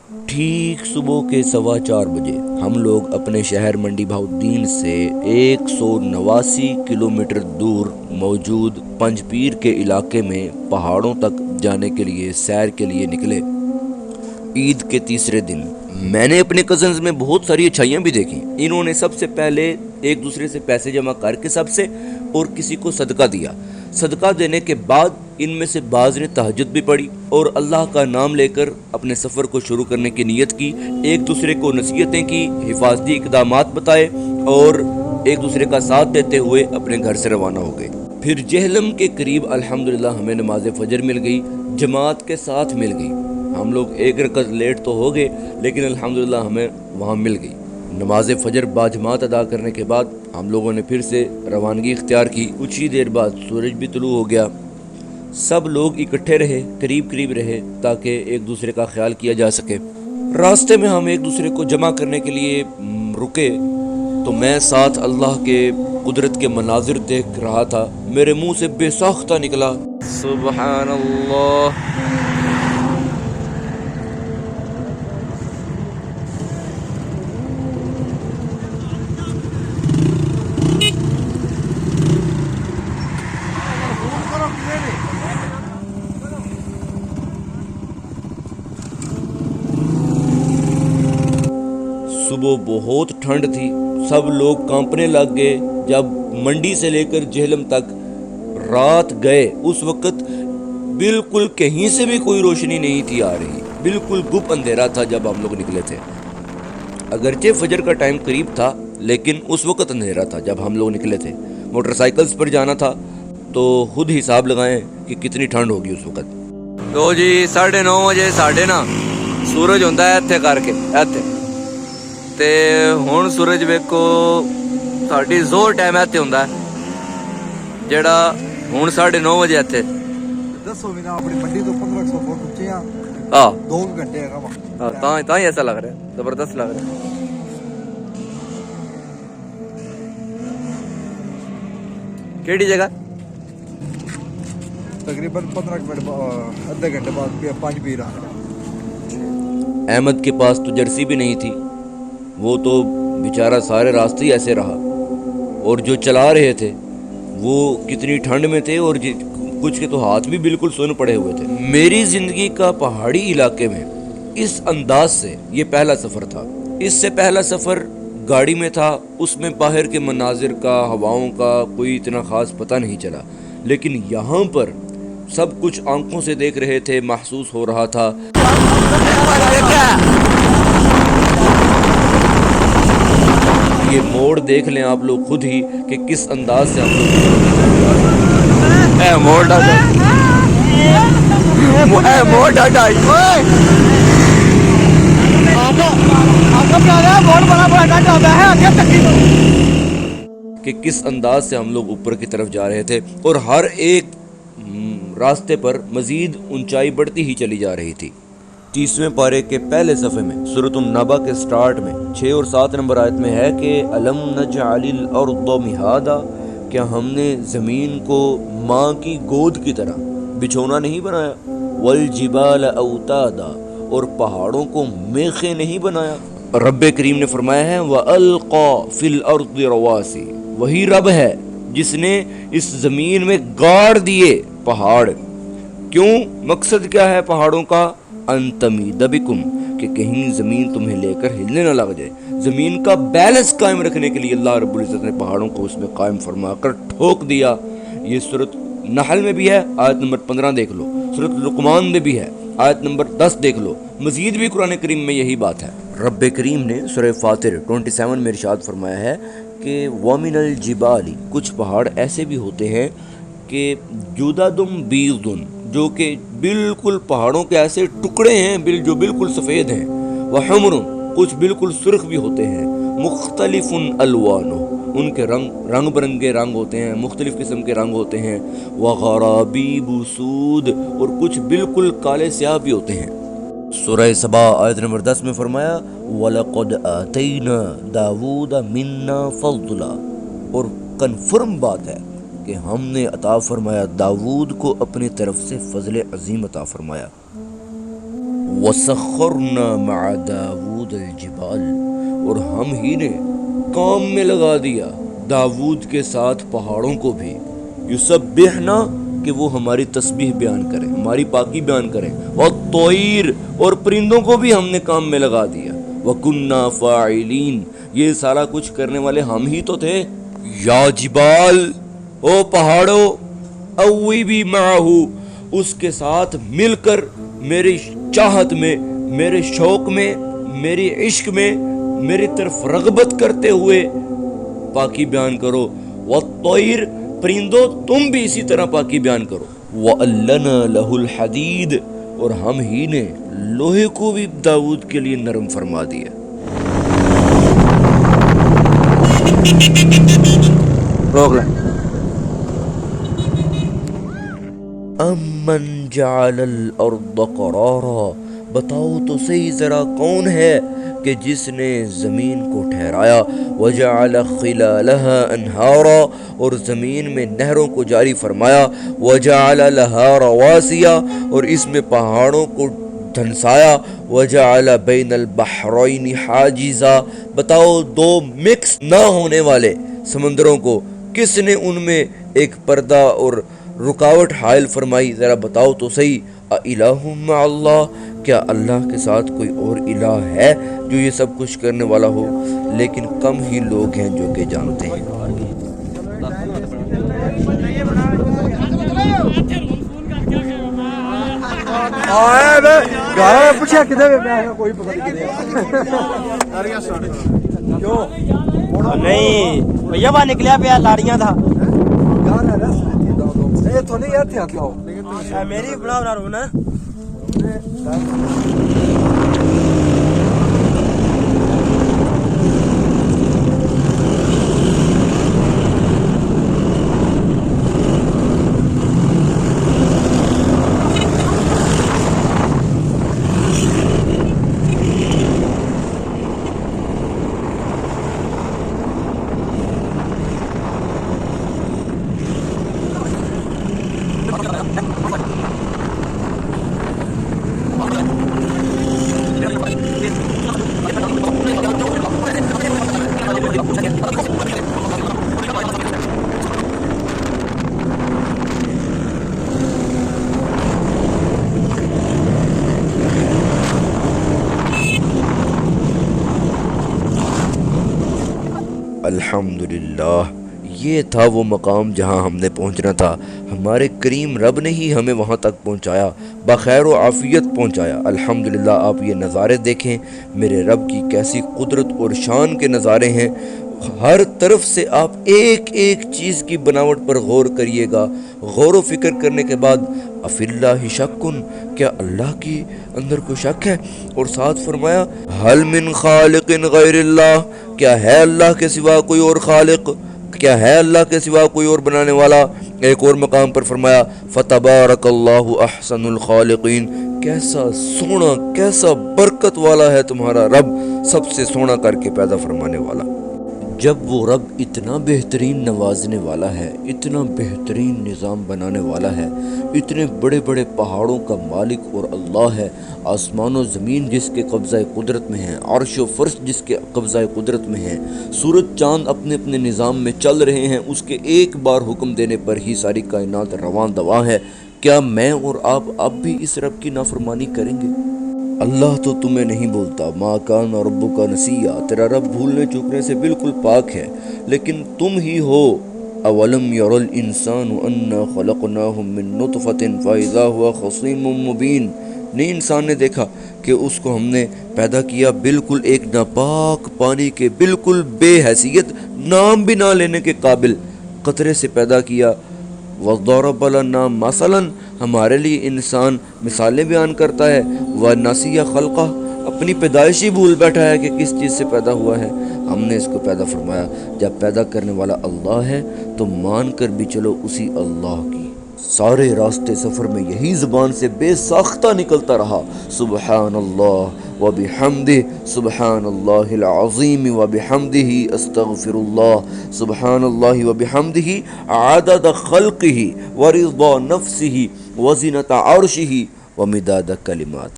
ٹھیک صبح کے 4:15 بجے ہم لوگ اپنے شہر منڈی بہاؤالدین سے 189 کلومیٹر دور موجود پنج پیر کے علاقے میں پہاڑوں تک جانے کے لیے سیر کے لیے نکلے۔ عید کے تیسرے دن میں نے اپنے کزنز میں بہت ساری اچھائیاں بھی دیکھی۔ انہوں نے سب سے پہلے ایک دوسرے سے پیسے جمع کر کے سب سے اور کسی کو صدقہ دیا۔ صدقہ دینے کے بعد ان میں سے بعض نے تہجد بھی پڑھی اور اللہ کا نام لے کر اپنے سفر کو شروع کرنے کی نیت کی، ایک دوسرے کو نصیحتیں کی، حفاظتی اقدامات بتائے اور ایک دوسرے کا ساتھ دیتے ہوئے اپنے گھر سے روانہ ہو گئے۔ پھر جہلم کے قریب الحمدللہ ہمیں نماز فجر مل گئی، جماعت کے ساتھ مل گئی۔ ہم لوگ ایک رکعت لیٹ تو ہو گئے لیکن الحمدللہ ہمیں وہاں مل گئی۔ نماز فجر باجماعت ادا کرنے کے بعد ہم لوگوں نے پھر سے روانگی اختیار کی۔ کچھ ہی دیر بعد سورج بھی طلوع ہو گیا۔ سب لوگ اکٹھے رہے، قریب رہے تاکہ ایک دوسرے کا خیال کیا جا سکے۔ راستے میں ہم ایک دوسرے کو جمع کرنے کے لیے رکے تو میں ساتھ اللہ کے قدرت کے مناظر دیکھ رہا تھا۔ میرے منہ سے بے ساختہ نکلا سبحان اللہ۔ صبح بہت ٹھنڈ تھی، سب لوگ کانپنے لگ گئے۔ جب منڈی سے لے کر جہلم تک رات گئے اس وقت بالکل کہیں سے بھی کوئی روشنی نہیں تھی آ رہی، بالکل گپ اندھیرا تھا جب ہم لوگ نکلے تھے۔ اگرچہ فجر کا ٹائم قریب تھا لیکن اس وقت اندھیرا تھا جب ہم لوگ نکلے تھے۔ موٹر سائیکلز پر جانا تھا تو خود حساب لگائیں کہ کتنی ٹھنڈ ہوگی اس وقت۔ تو جی 9:30 بجے ساڑھے نا سورج ہوتا ہے اتنے کر کے اتنے تے ہن سورج ویکھو ساڈی زور ٹائم اتنے ہوندا ہے جڑا ہن 9:30 بجے اتنے دسو بھی نا اپنی منڈی تو 1500 فٹ اونچے ہیں۔ 2 گھنٹے ہے وہاں تاں ہی ایسا لگ رہا ہے، زبردست لگ رہا ہے۔ کیڑی جگہ؟ تقریباً 15 منٹ آدھے گھنٹے بعد پانچ پیر آ گئے۔ احمد کے پاس تو جرسی بھی نہیں تھی، وہ تو بیچارہ سارے راستے ہی ایسے رہا، اور جو چلا رہے تھے وہ کتنی ٹھنڈ میں تھے اور کچھ کے تو ہاتھ بھی بالکل سن پڑے ہوئے تھے۔ میری زندگی کا پہاڑی علاقے میں اس انداز سے یہ پہلا سفر تھا۔ اس سے پہلا سفر گاڑی میں تھا، اس میں باہر کے مناظر کا، ہواؤں کا کوئی اتنا خاص پتہ نہیں چلا، لیکن یہاں پر سب کچھ آنکھوں سے دیکھ رہے تھے، محسوس ہو رہا تھا۔ یہ موڑ دیکھ لیں آپ لوگ خود ہی کہ کس انداز سے ہم لوگ اوپر کی طرف جا رہے تھے، اور ہر ایک راستے پر مزید اونچائی بڑھتی ہی چلی جا رہی تھی۔ 30ویں پارے کے پہلے صفحے میں سورۃ النبا کے سٹارٹ میں 6 اور 7 نمبر آیت میں ہے کہ الم نجعل الارض مہادا، کیا ہم نے زمین کو ماں کی گود کی طرح بچھونا نہیں بنایا، والجبال اوتادا، اور پہاڑوں کو میخیں نہیں بنایا۔ رب کریم نے فرمایا ہے وَأَلْقَى فِي الْأَرْضِ رَوَاسِي، وہی رب ہے جس نے اس زمین میں گاڑ دیے پہاڑ۔ کیوں؟ مقصد کیا ہے پہاڑوں کا؟ ان تمید بکم، کہ کہیں زمین تمہیں لے کر ہلنے نہ لگ جائے۔ زمین کا بیلنس قائم رکھنے کے لیے اللہ رب العزت نے پہاڑوں کو اس میں قائم فرما کر ٹھوک دیا۔ یہ سورۃ نحل میں بھی ہے، آیت نمبر 15 دیکھ لو، سورۃ لقمان میں بھی ہے، آیت نمبر 10 دیکھ لو، مزید بھی قرآن کریم میں یہی بات ہے۔ رب کریم نے سورہ فاطر 27 میں ارشاد فرمایا ہے کہ وَمِنَ الْجِبَالِ، کچھ پہاڑ ایسے بھی ہوتے ہیں کہ جُدَدٌ بِيضٌ، جو کہ بالکل پہاڑوں کے ایسے ٹکڑے ہیں جو بالکل سفید ہیں، وَحُمْرٌ، کچھ بالکل سرخ بھی ہوتے ہیں، مُخْتَلِفٌ أَلْوَانُهُ، ان کے رنگ برنگے رنگ ہوتے ہیں، مختلف قسم کے رنگ ہوتے ہیں، وَغَرَابِيبُ سُودٌ، اور کچھ بالکل کالے سیاہ بھی ہوتے ہیں۔ سورہ سبا آیت نمبر 10 میں فرمایا وَلَقَدْ آتَيْنَا دَاوُودَ مِنَّا فَضْلًا، اور کنفرم بات ہے کہ ہم نے عطا فرمایا داود کو اپنی طرف سے فضل عظیم عطا فرمایا۔ وَسَخَّرْنَا مَعَ داود الجبال، اور ہم ہی نے کام میں لگا دیا داود کے ساتھ پہاڑوں کو بھی، یسبحنا کہ وہ ہماری تسبیح بیان کریں، ہماری پاکی بیان کریں، والطیر اور پرندوں کو بھی ہم نے کام میں لگا دیا، وَكُنَّا فَاعِلِينَ یہ سارا کچھ کرنے والے ہم ہی تو تھے۔ یا جبال او پہاڑوں، اوی بھی معہو اس کے ساتھ مل کر میری چاہت میں، میرے شوق میں، میری عشق میں، میری طرف رغبت کرتے ہوئے پاکی بیان کرو، والطیر پرندوں تم بھی اسی طرح پاکی بیان کرو، وَأَلَّنَا لَهُ الْحَدِيدِ اور ہم ہی نے لوہے کو بھی داود کے لیے نرم فرما دیا۔ روک لیں۔ امن جعل الارض قرارا، بتاؤ تو صحیح ذرا کون ہے کہ جس نے زمین کو ٹھہرایا، وجعل خلالها انہارا اور زمین میں نہروں کو جاری فرمایا، وجعل لها رواسیا اور اس میں پہاڑوں کو دھنسایا، وجعل بین البحرین حاجزا بتاؤ دو مکس نہ ہونے والے سمندروں کو کس نے ان میں ایک پردہ اور رکاوٹ حائل فرمائی، ذرا بتاؤ تو صحیح، اِلٰہٌ مع اللہ کیا اللہ کے ساتھ کوئی اور الہ ہے جو یہ سب کچھ کرنے والا ہو؟ لیکن کم ہی لوگ ہیں جو کہ جانتے ہیں۔ پوچھا کدھر کوئی پتہ نہیں بھیا وہاں نکلیا پیا لاڑیاں تھا میری بنا بنا رو نا۔ الحمدللہ یہ تھا وہ مقام جہاں ہم نے پہنچنا تھا، ہمارے کریم رب نے ہی ہمیں وہاں تک پہنچایا، بخیر و عافیت پہنچایا۔ الحمدللہ آپ یہ نظارے دیکھیں، میرے رب کی کیسی قدرت اور شان کے نظارے ہیں، ہر طرف سے آپ ایک ایک چیز کی بناوٹ پر غور کریے گا، غور و فکر کرنے کے بعد افی اللہ شکن کیا اللہ کی اندر کوئی شک ہے؟ اور ساتھ فرمایا حل من خالق غیر اللہ کیا ہے اللہ کے سوا کوئی اور خالق، کیا ہے اللہ کے سوا کوئی اور بنانے والا؟ ایک اور مقام پر فرمایا فتبارک اللہ احسن الخالقین کیسا سونا کیسا برکت والا ہے تمہارا رب، سب سے سونا کر کے پیدا فرمانے والا۔ جب وہ رب اتنا بہترین نوازنے والا ہے، اتنا بہترین نظام بنانے والا ہے، اتنے بڑے بڑے پہاڑوں کا مالک اور اللہ ہے، آسمان و زمین جس کے قبضہ قدرت میں ہیں، عرش و فرش جس کے قبضہ قدرت میں ہیں، سورج چاند اپنے اپنے نظام میں چل رہے ہیں، اس کے ایک بار حکم دینے پر ہی ساری کائنات رواں دواں ہے، کیا میں اور آپ اب بھی اس رب کی نافرمانی کریں گے؟ اللہ تو تمہیں نہیں بولتا، ما کان ربک نسیا، تیرا رب بھولنے چوکنے سے بالکل پاک ہے، لیکن تم ہی ہو۔ اولم یر الانسان انا خلقناہ من نطفۃ فاذا هو خصیم مبین، نہیں انسان نے دیکھا کہ اس کو ہم نے پیدا کیا بالکل ایک ناپاک پانی کے، بالکل بے حیثیت، نام بھی نہ لینے کے قابل قطرے سے پیدا کیا۔ وَضَرَبَ لَنَا مَثَلًا ہمارے لیے انسان مثالیں بیان کرتا ہے، وَنَسِيَ خَلْقَهُ اپنی پیدائشی بھول بیٹھا ہے کہ کس چیز سے پیدا ہوا ہے، ہم نے اس کو پیدا فرمایا۔ جب پیدا کرنے والا اللہ ہے تو مان کر بھی چلو اسی اللہ کی۔ سارے راستے سفر میں یہی زبان سے بے ساختہ نکلتا رہا، سبحان اللہ وبحمدہ، سبحان اللہ العظیم وبحمدہ، استغفر اللہ، سبحان اللہ وبحمدہ، عدد خلقہ ورضا نفسہ وزنۃ عرشہ ومداد کلمات۔